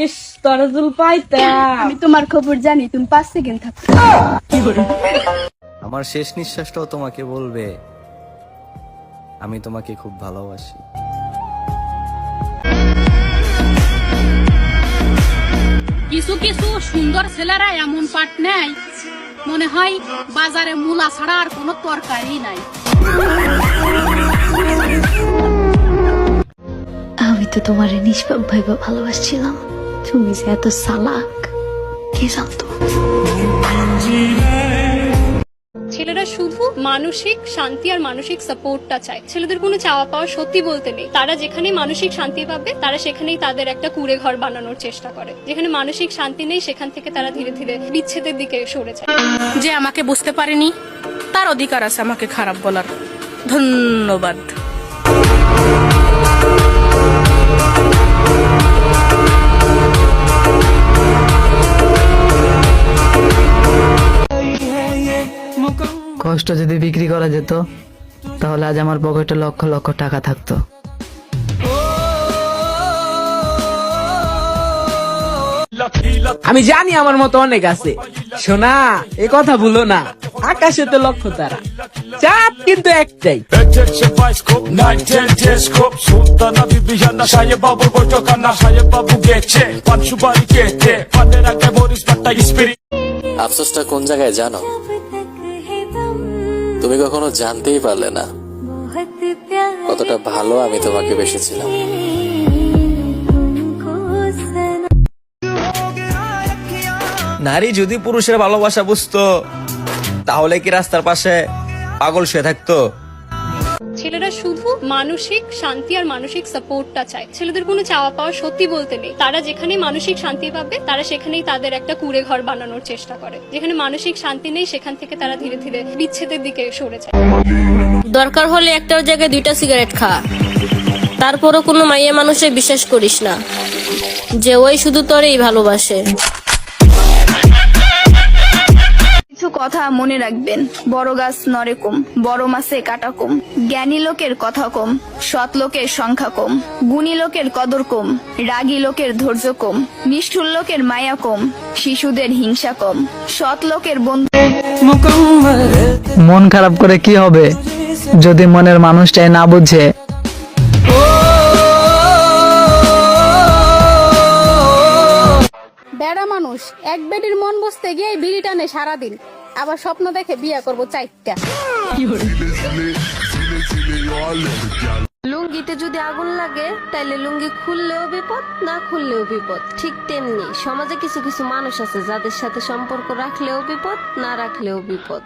ইস তোরা জুল পাইতাম। আমি তোমার খবর জানি, তুমি 5 সেকেন্ড থাকো। আমার শেষ নিঃশ্বাসটাও তোমাকে বলবে আমি তোমাকে খুব ভালোবাসি। কিছু কিছু সুন্দর ছেলেরা এমন পাট নেয় মনে হয় বাজারে মূলা ছাড়া আর কোনো তরকারি নাই। আমি তো তোমারে নিষ্পাপ ভাইবা ভালোবাসছিলাম, তুমি যে এত চালাক কে জানতো। ছেলেরা শুধু মানসিক শান্তি আর মানসিক সাপোর্টটা চায়। ছেলেদের কোনো চাওয়া পাওয়া সত্যি বলতে নেই। তারা যেখানে মানসিক শান্তি পাবে তারা সেখানেই তাদের একটা কুঁড়ে ঘর বানানোর চেষ্টা করে। যেখানে মানসিক শান্তি নেই সেখান থেকে তারা ধীরে ধীরে বিচ্ছেদের দিকে সরে যায়। যে আমাকে বুঝতে পারেনি তার অধিকার আছে আমাকে খারাপ বলার। ধন্যবাদ। কষ্ট যদি বিক্রি করা যেত তাহলে আজ আমার পকেটে লক্ষ লক্ষ টাকা থাকতো। আমি জানি আমার মতো অনেক আছে, শোনা এ কথা ভুলো না। আকাশে তো লক্ষ তারা, চাঁদ কিন্তু একটাই। আফসোসটা কোন জায়গায় জানো? তুমি কখনো জানতেই পারলে না কতটা ভালো আমি তোমাকে বেসেছিলাম। নারী যদি পুরুষের ভালোবাসা বুঝতো তাহলে কি রাস্তার পাশে পাগল শুয়ে থাকতো? ছেলেরা শুধু মানসিক শান্তি আর মানসিক সাপোর্টটা চায়। ছেলেদের কোনো চাওয়া পাওয়া সত্যি বলতে নেই। তারা যেখানে মানসিক শান্তি পাবে তারা সেখানেই তাদের একটা কুঁড়ে ঘর বানানোর চেষ্টা করে। যেখানে মানসিক শান্তি নেই সেখান থেকে তারা ধীরে ধীরে বিচ্ছেদের দিকে সরে যায়। দরকার হলে একটার জায়গায় 2টা সিগারেট খা, তারপরও কোনো মাইয়া মানুষে বিশ্বাস করিস না যে ওই শুধু তোরেই ভালোবাসে। কিছু কথা মনে রাখবেন, বড় গাছ নড়ে কম, বড় মাছে কাটা কম, জ্ঞানী লোকের কথা কম, সৎ লোকের সংখ্যা কম, গুণী লোকের কদর কম, রাগী লোকের ধৈর্য কম, নিষ্ঠুর লোকের মায়া কম, শিশুদের হিংসা কম, সৎ লোকের বন্ধু। মন খারাপ করে কি হবে যদি মনের মানুষটাই না বুঝে? বেড়া মানুষ এক বেডির মন বসতে গিয়ে বিড়ি টানে সারাদিন, আবার স্বপ্ন দেখে বিয়ে করবো 4টা। লুঙ্গিতে যদি আগুন লাগে তাইলে লুঙ্গি খুললেও বিপদ, না খুললেও বিপদ। ঠিক তেমনি সমাজে কিছু কিছু মানুষ আছে যাদের সাথে সম্পর্ক রাখলেও বিপদ, না রাখলেও বিপদ।